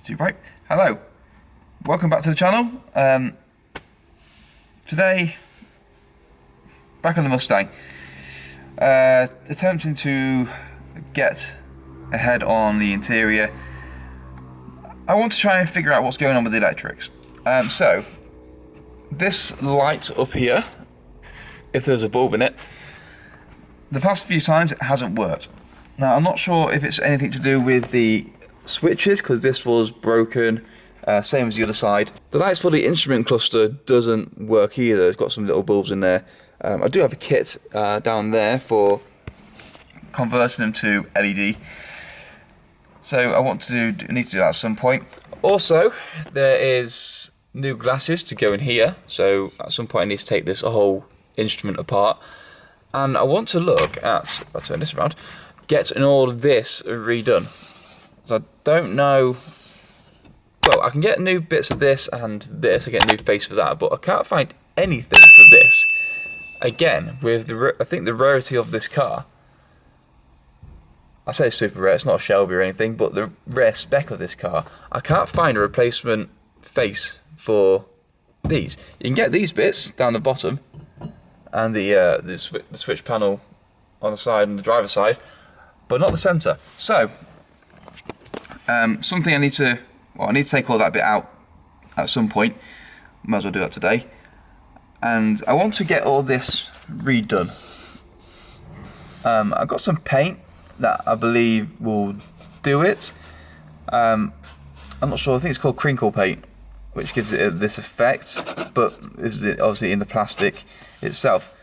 Too bright. Hello, welcome back to the channel. Today, back on the Mustang, attempting to get ahead on the interior. I want to try and figure out what's going on with the electrics. So, this light up here, if there's a bulb in it, the past few times it hasn't worked. Now I'm not sure if it's anything to do with the switches, because this was broken, same as the other side. The lights for the instrument cluster doesn't work either. It's got some little bulbs in there. I do have a kit down there for converting them to LED. So I need to do that at some point. Also, there is new glasses to go in here. So at some point I need to take this whole instrument apart. And I want to look at, if I turn this around, getting all of this redone. So I don't know, well, I can get new bits of this and this, I get a new face for that, but I can't find anything for this. Again, with I think the rarity of this car, I say super rare, it's not a Shelby or anything, but the rare spec of this car, I can't find a replacement face for these. You can get these bits down the bottom, and the switch panel on the side and the driver's side, but not the centre. So, something I need to take all that bit out at some point. Might as well do that today. And I want to get all this redone. I've got some paint that I believe will do it. I'm not sure, I think it's called crinkle paint, which gives it this effect, but this is obviously in the plastic itself.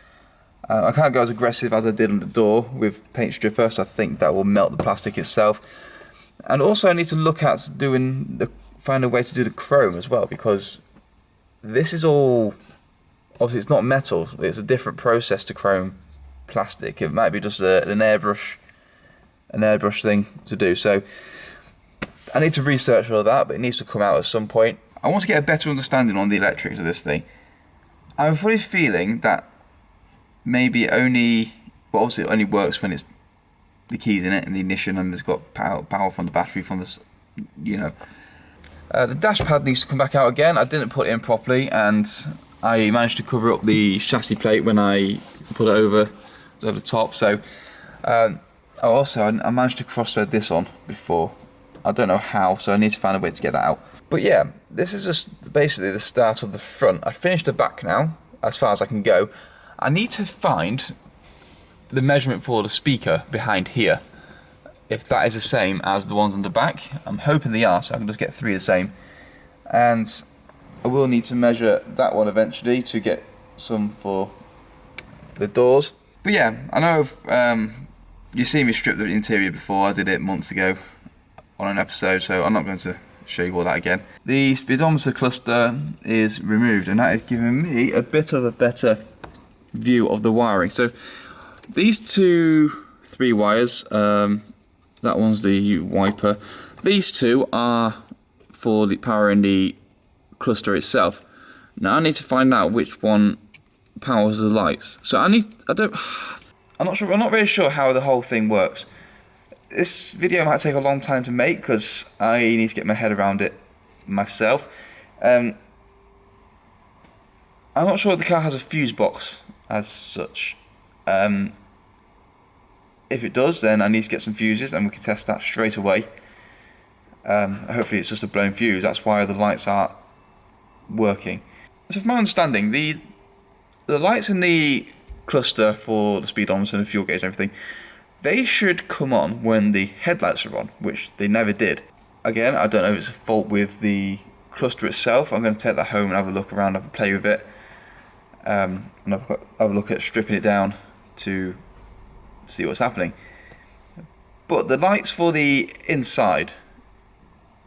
I can't go as aggressive as I did on the door with paint stripper, so I think that will melt the plastic itself. And also I need to look at find a way to do the chrome as well, because this is all, obviously it's not metal, it's a different process to chrome plastic. It might be just an airbrush thing to do. So I need to research all that, but it needs to come out at some point. I want to get a better understanding on the electrics of this thing. I have a funny feeling that maybe obviously it only works when it's the keys in it and the ignition, and it's got power from the battery from this, the dash pad needs to come back out again. I didn't put it in properly, and I managed to cover up the chassis plate when I put it over the top. So, I managed to cross-thread this on before. I don't know how, so I need to find a way to get that out. But yeah, this is just basically the start of the front. I finished the back now, as far as I can go. I need to find the measurement for the speaker behind here, if that is the same as the ones on the back. I'm hoping they are, so I can just get three the same. And I will need to measure that one eventually to get some for the doors. But yeah, I know you've seen me strip the interior before. I did it months ago on an episode, so I'm not going to show you all that again. The speedometer cluster is removed, and that is giving me a bit of a better view of the wiring. So these three wires, that one's the wiper. These two are for the power in the cluster itself. Now I need to find out which one powers the lights. So I'm not really sure how the whole thing works. This video might take a long time to make because I need to get my head around it myself. I'm not sure if the car has a fuse box as such. If it does, then I need to get some fuses and we can test that straight away. Hopefully it's just a blown fuse, that's why the lights aren't working. So from my understanding, the lights in the cluster for the speedometer and the fuel gauge and everything, they should come on when the headlights are on, which they never did. Again, I don't know if it's a fault with the cluster itself. I'm going to take that home and have a look around, have a play with it. And have a look at stripping it down to see what's happening. But the lights for the inside,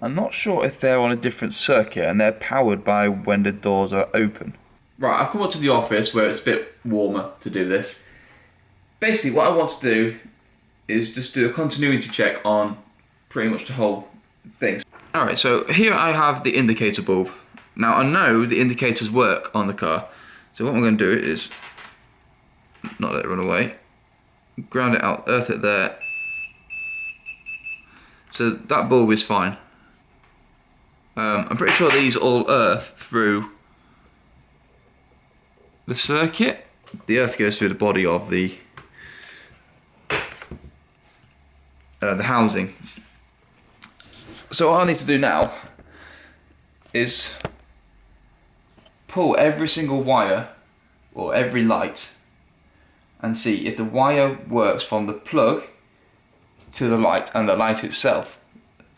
I'm not sure if they're on a different circuit and they're powered by when the doors are open. Right, I've come up to the office where it's a bit warmer to do this. Basically what I want to do is just do a continuity check on pretty much the whole thing. Alright, so here I have the indicator bulb. Now I know the indicators work on the car. So what I'm going to do is not let it run away. Ground it out, earth it there. So that bulb is fine. I'm pretty sure these all earth through the circuit. The earth goes through the body of the housing. So what I need to do now is pull every single wire or every light and see if the wire works from the plug to the light, and the light itself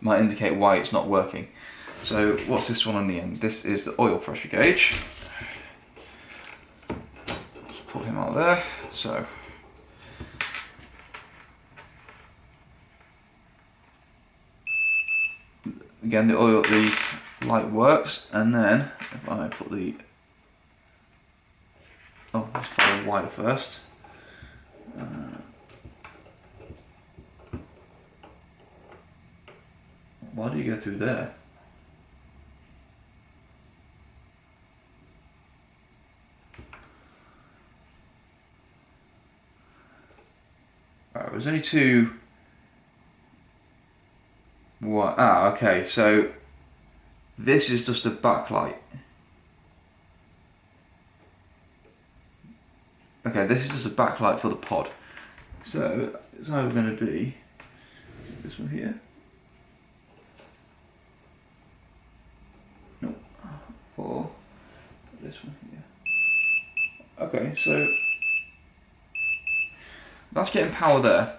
might indicate why it's not working. So what's this one on the end? This is the oil pressure gauge. Just pull him out there. So again, the light works, and then if I put let's follow the wire first. Why do you go through there? Alright, there's only two. What? Ah, okay, so this is just a backlight. Okay, this is just a backlight for the pod. So it's either going to be this one here. No, or this one here. Okay, so that's getting power there.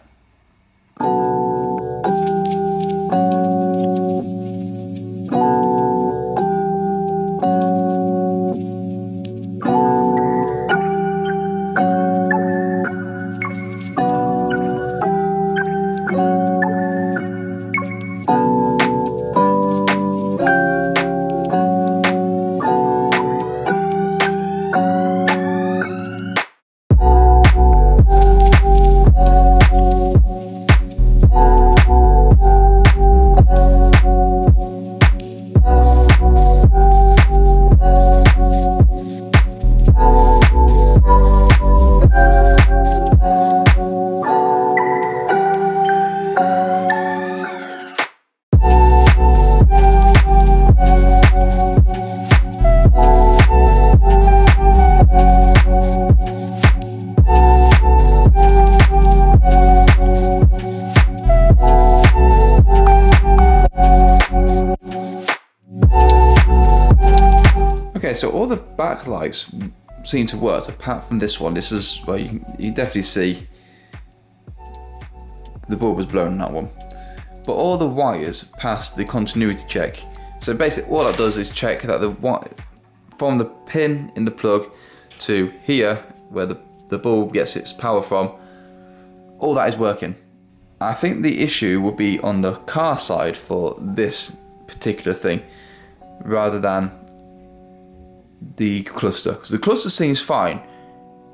Okay, so all the backlights seem to work apart from this one. This is where you definitely see the bulb was blown on that one. But all the wires passed the continuity check. So basically all that does is check that the wire from the pin in the plug to here where the bulb gets its power from, all that is working. I think the issue will be on the car side for this particular thing rather than the cluster, because the cluster seems fine.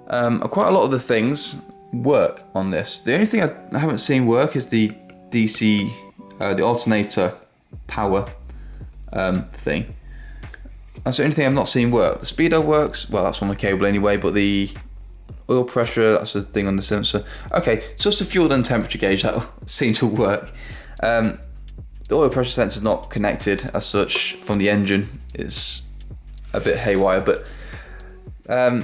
Quite a lot of the things work on this. The only thing I haven't seen work is the DC, the alternator power thing. That's the only thing I've not seen work. The speedo works, well that's on the cable anyway, but the oil pressure, that's the thing on the sensor. Okay, so just the fuel and temperature gauge that seem to work. The oil pressure sensor is not connected as such from the engine. It's a bit haywire, but for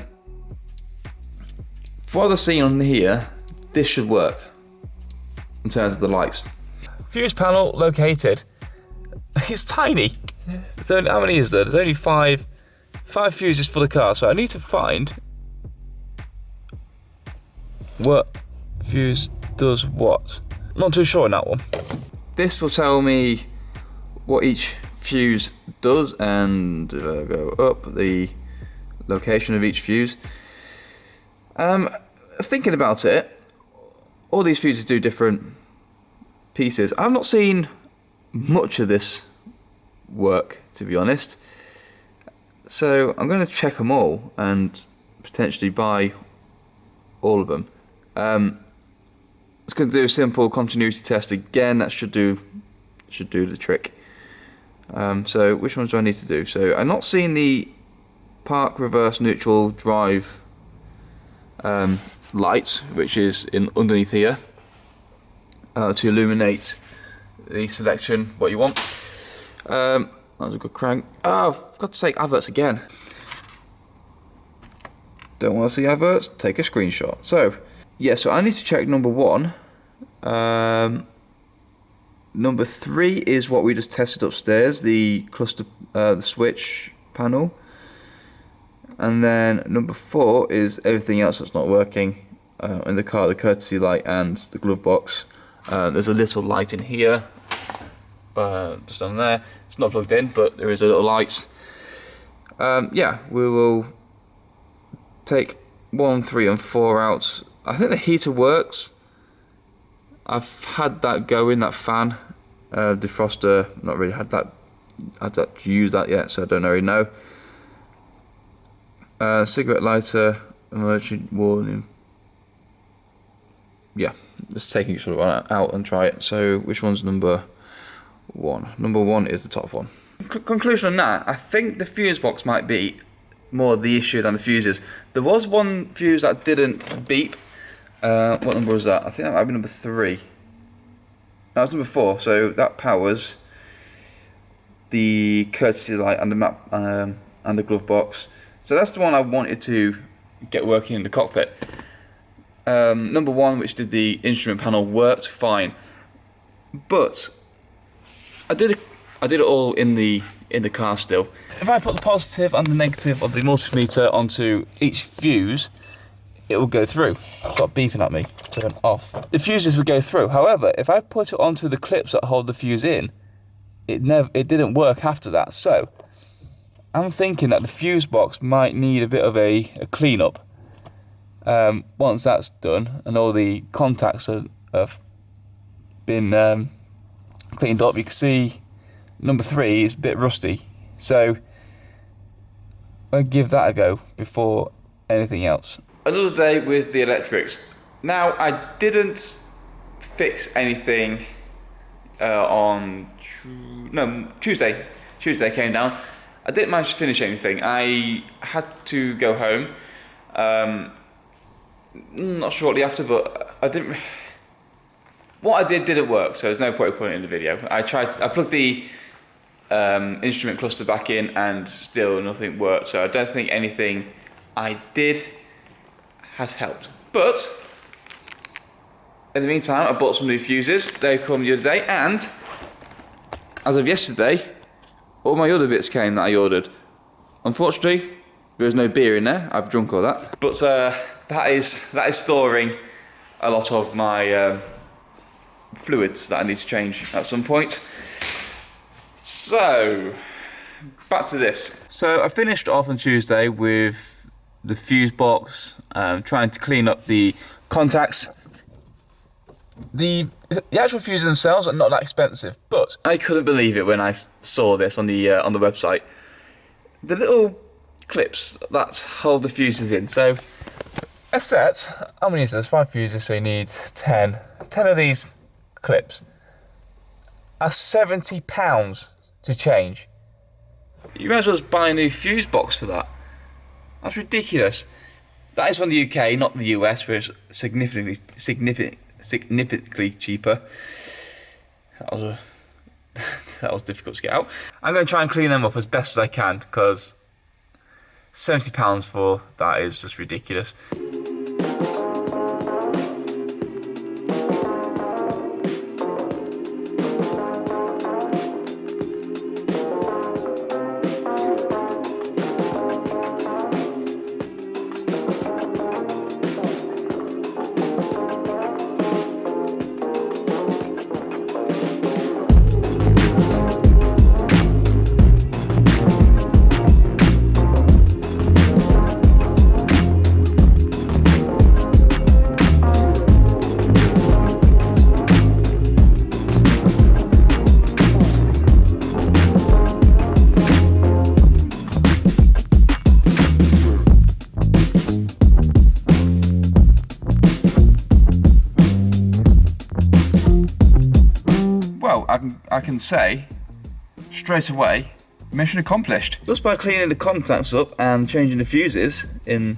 what I've seen on here, this should work in terms of the lights. Fuse panel located. It's tiny. How many is there? There's only five fuses for the car, so I need to find what fuse does what. I'm not too sure on that one. This will tell me what each fuse does, and go up the location of each fuse. Thinking about it, all these fuses do different pieces. I've not seen much of this work, to be honest, so I'm going to check them all and potentially buy all of them. It's going to do a simple continuity test again. That should do the trick. So which ones do I need to do? So I'm not seeing the park, reverse, neutral, drive light, which is underneath here to illuminate the selection what you want. That was a good crank. Oh, I've got to take adverts again. Don't want to see adverts? Take a screenshot. So, yeah, so I need to check number 1. Number 3 is what we just tested upstairs, the cluster, the switch panel. And then number 4 is everything else that's not working in the car, the courtesy light and the glove box. There's a little light in here, just on there. It's not plugged in, but there is a little light. Yeah, we will take 1, 3 and 4 out. I think the heater works. I've had that going, that fan, defroster, not really had to use that yet, so I don't really know. Cigarette lighter, emergency warning. Yeah, just taking each one out and try it. So which one's number 1? Number 1 is the top one. Conclusion on that, I think the fuse box might be more the issue than the fuses. There was one fuse that didn't beep. What number was that? I think that might be number 3. That was number 4, so that powers the courtesy light and the map and the glove box. So that's the one I wanted to get working in the cockpit. Number 1, which did the instrument panel, worked fine, but I did it all in the car still. If I put the positive and the negative of the multimeter onto each fuse, it will go through. Stop beeping at me. Turn off. The fuses would go through. However, if I put it onto the clips that hold the fuse in, it didn't work after that. So I'm thinking that the fuse box might need a bit of a clean-up. Once that's done and all the contacts have been cleaned up, you can see number 3 is a bit rusty. So I'll give that a go before anything else. Another day with the electrics. Now, I didn't fix anything on Tuesday. Tuesday came down. I didn't manage to finish anything. I had to go home. Not shortly after, but I didn't. What I did didn't work, so there's no point putting it in the video. I plugged the instrument cluster back in, and still nothing worked. So I don't think anything I did has helped. But in the meantime, I bought some new fuses. They come the other day, and as of yesterday, all my other bits came that I ordered. Unfortunately, there's no beer in there. I've drunk all that. But that is storing a lot of my fluids that I need to change at some point. So back to this. So I finished off on Tuesday with the fuse box, trying to clean up the contacts. The actual fuses themselves are not that expensive, but I couldn't believe it when I saw this on the website. The little clips that hold the fuses in. So a set, how many is there? There's 5 fuses, so you need 10. 10 of these clips are £70 to change. You might as well just buy a new fuse box for that. That's ridiculous. That is from the UK, not the US, where it's significantly cheaper. That was difficult to get out. I'm going to try and clean them up as best as I can, because £70 for that is just ridiculous. I can say straight away, mission accomplished. Just by cleaning the contacts up and changing the fuses in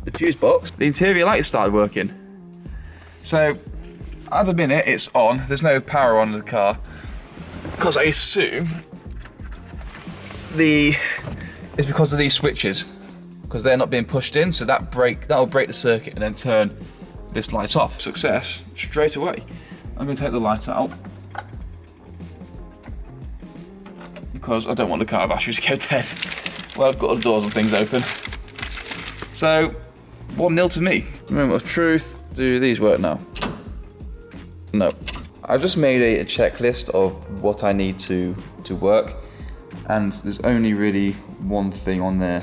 the fuse box, the interior light started working. So at the minute it's on. There's no power on in the car, because I assume it's because of these switches, because they're not being pushed in, so that'll break the circuit and then turn this light off. Success straight away. I'm going to take the light out because I don't want the car batteries to go dead. Well, I've got the doors and things open. So 1-0 to me. Moment of truth. Do these work now? No. I've just made a checklist of what I need to work, and there's only really one thing on there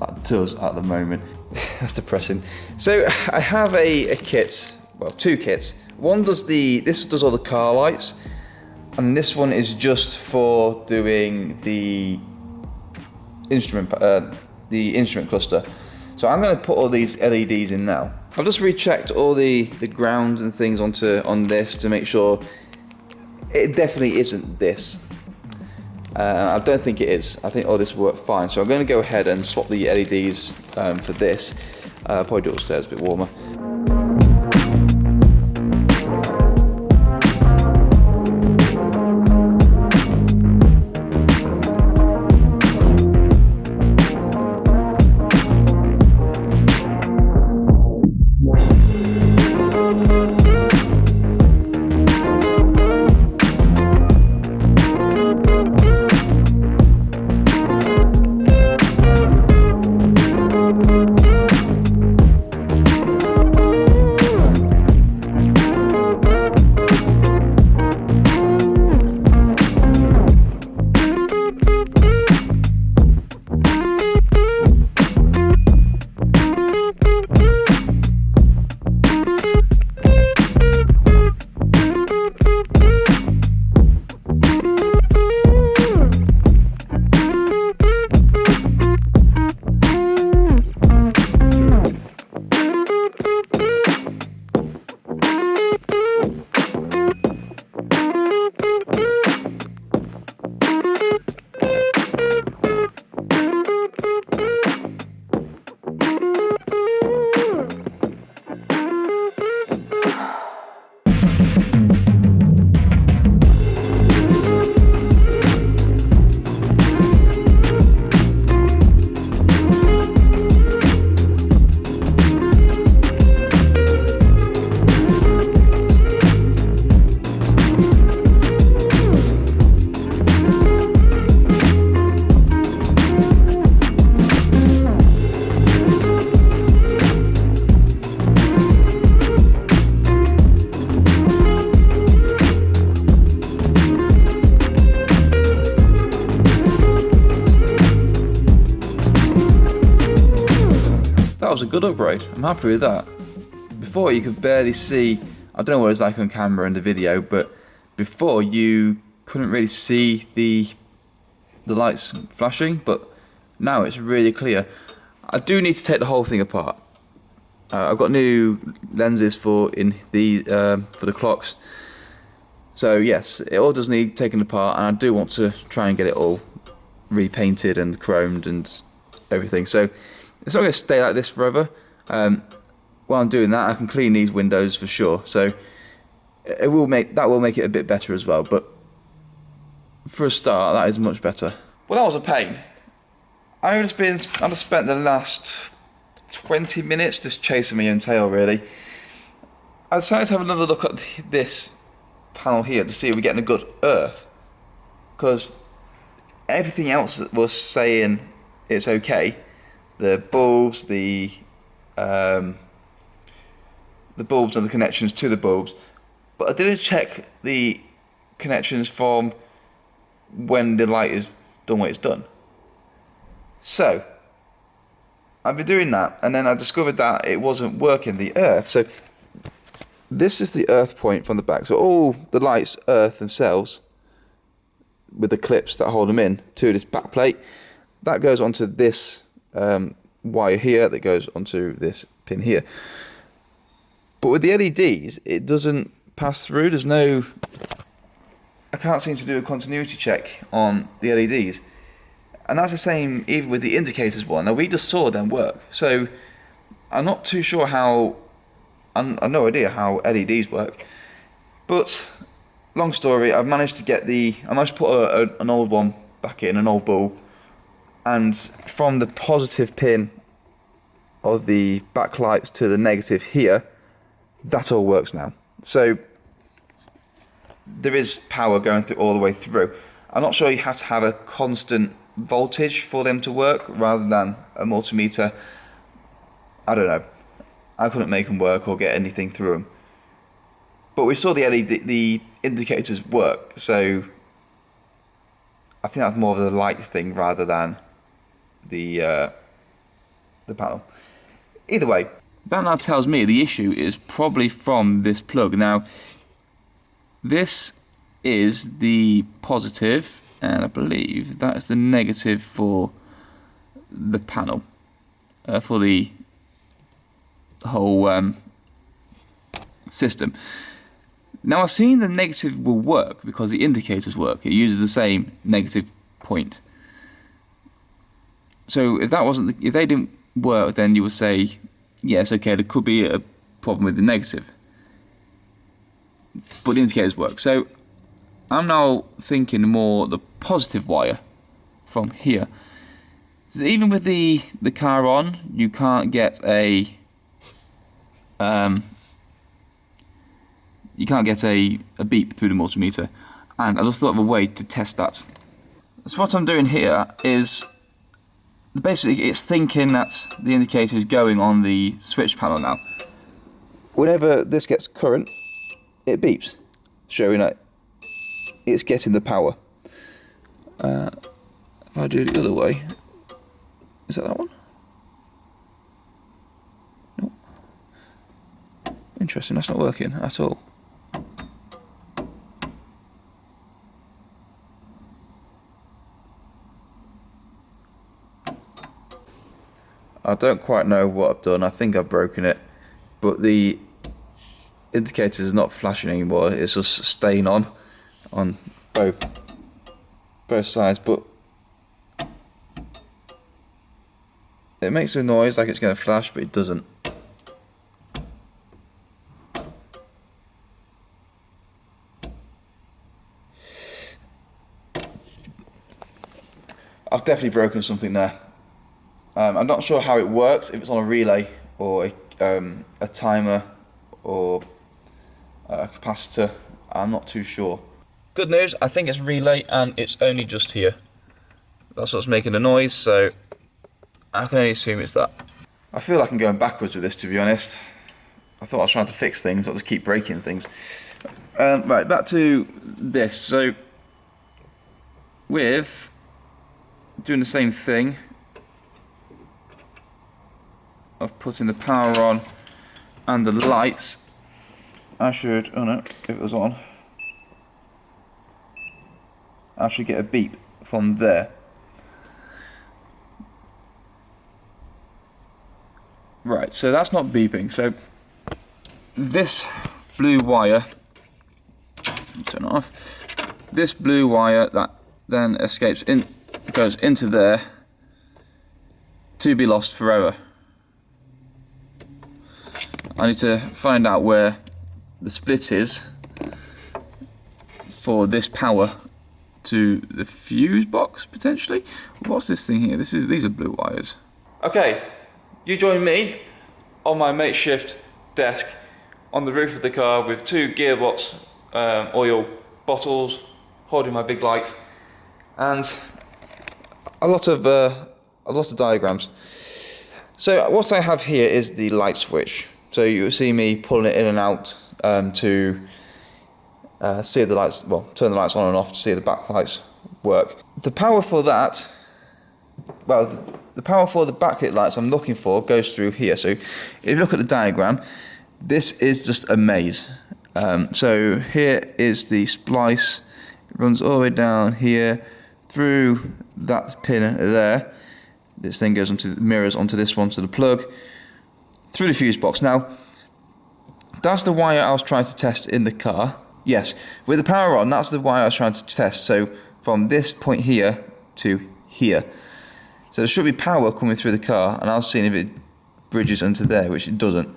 that does at the moment. That's depressing. So I have a kit, well, 2 kits. One does this does all the car lights, and this one is just for doing the instrument cluster. So I'm going to put all these LEDs in now. I've just rechecked all the ground and things on this to make sure it definitely isn't this. I don't think it is. I think all this will work fine. So I'm going to go ahead and swap the LEDs for this. Probably do it upstairs, a bit warmer. That was a good upgrade. I'm happy with that. Before you could barely see, I don't know what it's like on camera in the video, but before you couldn't really see the lights flashing, but now it's really clear. I do need to take the whole thing apart. I've got new lenses for the clocks. So yes, it all does need taken apart, and I do want to try and get it all repainted and chromed and everything. So it's not going to stay like this forever. While I'm doing that, I can clean these windows for sure. So that will make it a bit better as well. But for a start, that is much better. Well, that was a pain. I've spent the last 20 minutes just chasing my own tail, really. I decided to have another look at this panel here to see if we're getting a good earth, because everything else was saying it's okay. The bulbs, the bulbs and the connections to the bulbs, but I didn't check the connections from when the light is done what it's done. So I've been doing that, and then I discovered that it wasn't working, the earth. So this is the earth point from the back. So all the lights earth themselves with the clips that hold them in to this back plate. That goes onto this wire here, that goes onto this pin here. But with the LEDs, it doesn't pass through. I can't seem to do a continuity check on the LEDs. And that's the same even with the indicators one. Now, we just saw them work. So I'm not too sure I've no idea how LEDs work. But long story, I managed to put an old one back in, an old bulb, and from the positive pin of the backlights to the negative here, that all works now. So there is power going through all the way through. I'm not sure you have to have a constant voltage for them to work rather than a multimeter. I don't know. I couldn't make them work or get anything through them. But we saw the indicators work, so I think that's more of the light thing rather than the panel. Either way, that now tells me the issue is probably from this plug. Now, this is the positive, and I believe that's the negative for the panel, for the whole system. Now, I've seen the negative will work because the indicators work. It uses the same negative point. So if they didn't work, then you would say, yes, okay, there could be a problem with the negative. But the indicators work. So I'm now thinking more the positive wire from here. So even with the car on, you can't get a beep through the multimeter, and I just thought of a way to test that. So what I'm doing here is basically it's thinking that the indicator is going on the switch panel now. Whenever this gets current, it beeps, showing that it's getting the power. If I do it the other way, is that one? Nope. Interesting, that's not working at all. I don't quite know what I've done. I think I've broken it, but the indicator is not flashing anymore. It's just staying on both sides, but it makes a noise like it's going to flash, but it doesn't. I've definitely broken something there. I'm not sure how it works, if it's on a relay or a timer or a capacitor. I'm not too sure. Good news, I think it's relay and it's only just here. That's what's making the noise, so I can only assume it's that. I feel like I'm going backwards with this, to be honest. I thought I was trying to fix things, I'll just keep breaking things. Right, back to this. So, with doing the same thing of putting the power on and the lights, I should, oh no, if it was on, I should get a beep from there. Right, so that's not beeping. So this blue wire, turn it off, this blue wire that then escapes in, goes into there to be lost forever. I need to find out where the split is for this power to the fuse box, potentially. What's this thing here? These are blue wires. Okay, you join me on my makeshift desk on the roof of the car with two gearbox oil bottles holding my big lights and a lot of diagrams. So what I have here is the light switch. So you'll see me pulling it in and out to see the lights, well, turn the lights on and off to see the backlights work. The power for that, well, the power for the backlit lights I'm looking for goes through here. So if you look at the diagram, this is just a maze. So here is the splice, it runs all the way down here through that pin there. This thing goes onto the mirrors onto this one, to the plug, through the fuse box. Now, that's the wire I was trying to test in the car. Yes, with the power on, that's the wire I was trying to test. So from this point here to here. So there should be power coming through the car, and I was seeing if it bridges into there, which it doesn't.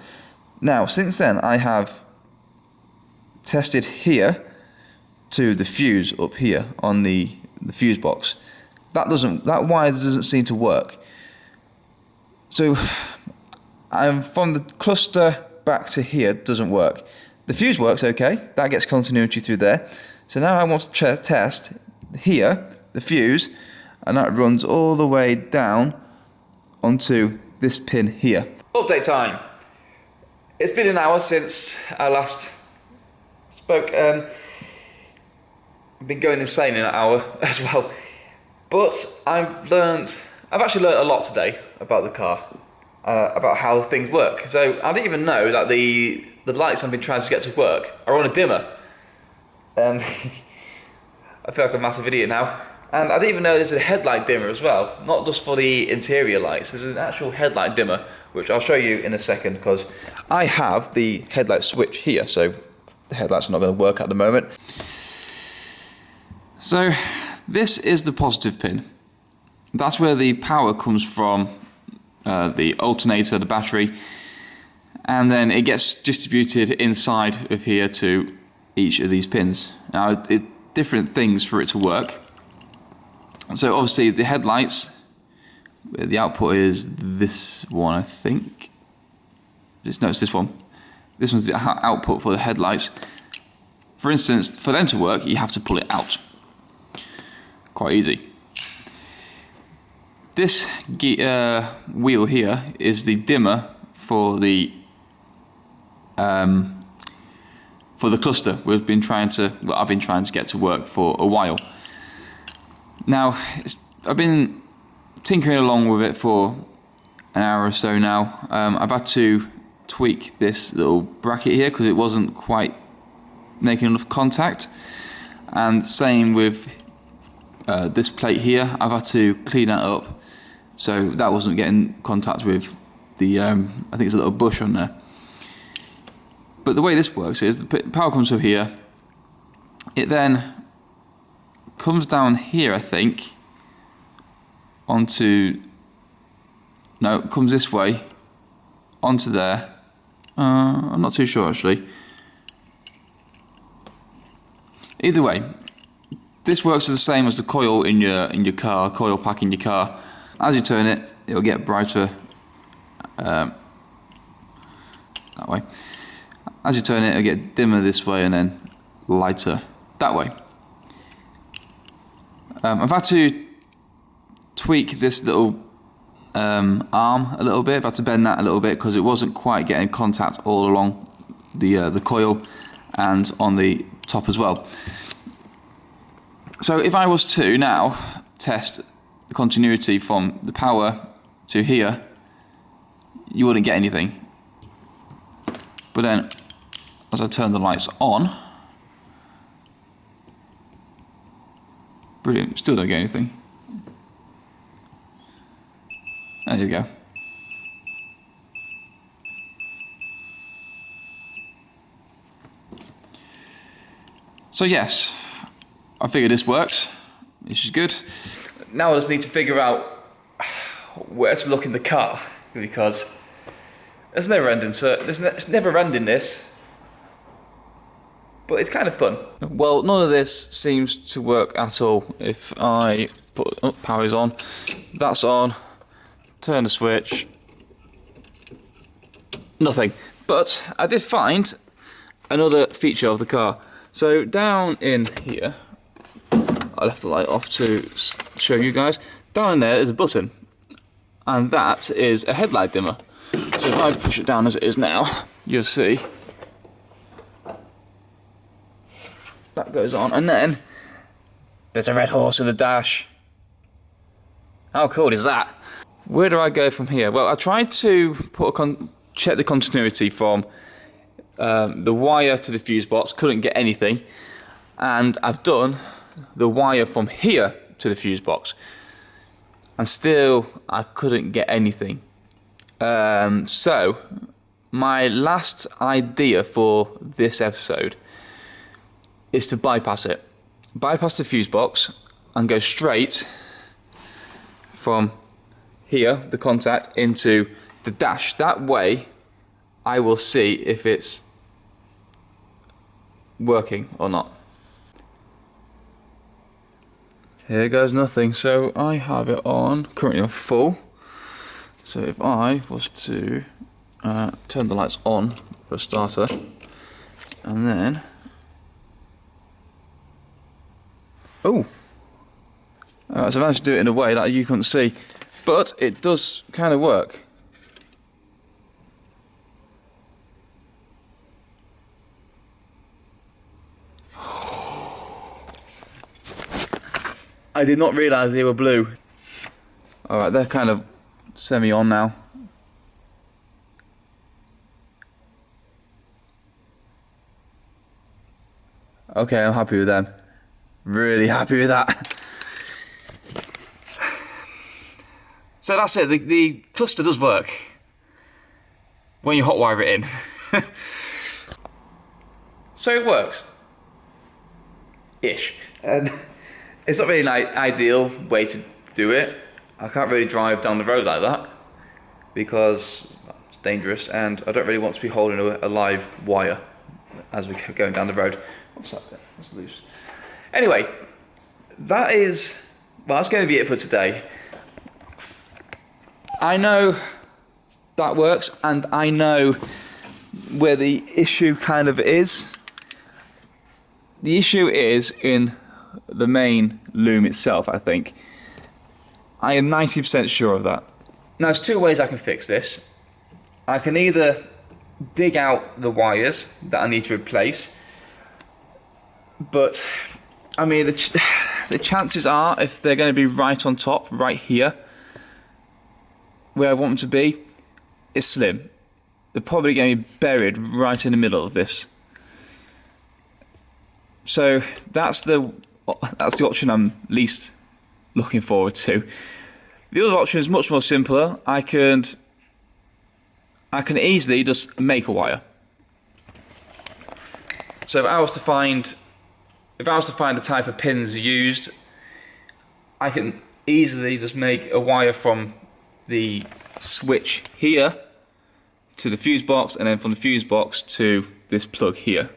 Now, since then, I have tested here to the fuse up here on the fuse box. that wire doesn't seem to work. So from the cluster back to here doesn't work. The fuse works okay, that gets continuity through there. So now I want to test here, the fuse, and that runs all the way down onto this pin here. Update time. It's been an hour since I last spoke. I've been going insane in an hour as well. But I've actually learned a lot today about the car, about how things work. So I didn't even know that the lights I've been trying to get to work are on a dimmer. I feel like a massive idiot now. And I didn't even know there's a headlight dimmer as well, not just for the interior lights. There's an actual headlight dimmer, which I'll show you in a second, because I have the headlight switch here, so the headlights are not going to work at the moment. So this is the positive pin. That's where the power comes from, the alternator, the battery, and then it gets distributed inside of here to each of these pins. Now, different things for it to work. So obviously the headlights, the output is this one, I think. No, it's this one. This one's the output for the headlights. For instance, for them to work, you have to pull it out. Quite easy. This wheel here is the dimmer for the cluster I've been trying to get to work for a while. Now, I've been tinkering along with it for an hour or so now. I've had to tweak this little bracket here because it wasn't quite making enough contact, and same with this plate here. I've had to clean that up so that wasn't getting contact with the I think it's a little bush on there. But the way this works is the power comes from here, it then comes down here, I think, onto, no, it comes this way onto there. I'm not too sure actually. Either way, this works the same as the coil in your car, coil pack in your car. As you turn it, it'll get brighter that way. As you turn it, it'll get dimmer this way and then lighter that way. I've had to tweak this little arm a little bit. I've had to bend that a little bit because it wasn't quite getting contact all along the coil and on the top as well. So if I was to now test the continuity from the power to here, you wouldn't get anything. But then, as I turn the lights on, brilliant, still don't get anything. There you go. So yes, I figured this works, which is good. Now I just need to figure out where to look in the car, because it's never ending, so it's never ending this. But it's kind of fun. Well, none of this seems to work at all. If I put power's on, that's on, turn the switch, nothing. But I did find another feature of the car. So down in here, I left the light off to show you guys. Down in there is a button, and that is a headlight dimmer. So if I push it down as it is now, you'll see that goes on, and then there's a red horse with a dash. How cool is that? Where do I go from here? Well, I tried to check the continuity from the wire to the fuse box, couldn't get anything, and I've done the wire from here to the fuse box, and still I couldn't get anything. So my last idea for this episode is to bypass it. Bypass the fuse box and go straight from here, the contact, into the dash. That way I will see if it's working or not. here goes nothing. So I have it on, currently on full. So if I was to turn the lights on for a starter, and then, oh, so I managed to do it in a way that you couldn't see, but it does kind of work. I did not realise they were blue. Alright, they're kind of semi-on now. Okay, I'm happy with them. Really happy with that. So that's it, the cluster does work when you hotwire it in. So it works. Ish. And it's not really an ideal way to do it. I can't really drive down the road like that because it's dangerous, and I don't really want to be holding a live wire as we're going down the road. What's that bit? That's loose. Anyway, that's going to be it for today. I know that works, and I know where the issue kind of is. The issue is in the main loom itself, I think. I am 90% sure of that. Now, there's two ways I can fix this. I can either dig out the wires that I need to replace, but I mean, the chances are, if they're going to be right on top, right here, where I want them to be, is slim. They're probably going to be buried right in the middle of this. So that's the option I'm least looking forward to. The other option is much more simpler. I can easily just make a wire. So if I was to find the type of pins used, I can easily just make a wire from the switch here to the fuse box, and then from the fuse box to this plug here.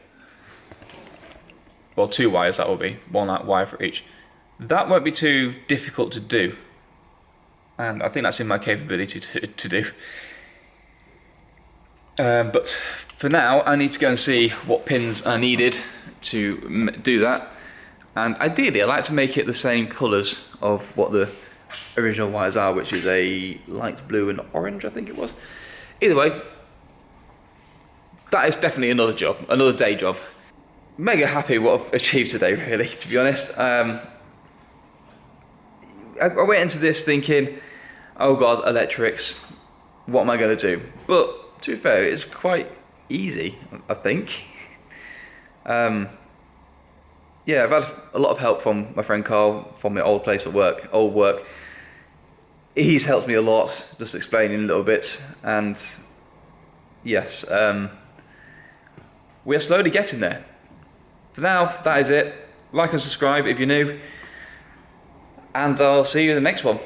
Well, two wires that will be, one wire for each. That won't be too difficult to do, and I think that's in my capability to do. But for now, I need to go and see what pins are needed to do that. And ideally, I like to make it the same colours of what the original wires are, which is a light blue and orange, I think it was. Either way, that is definitely another day job. Mega happy what I've achieved today, really, to be honest. I went into this thinking, oh god, electrics, what am I going to do? But to be fair, it's quite easy, I think. Yeah, I've had a lot of help from my friend Carl from my old place at work, He's helped me a lot, just explaining little bits, and yes, we are slowly getting there. For now, that is it. Like and subscribe if you're new, and I'll see you in the next one.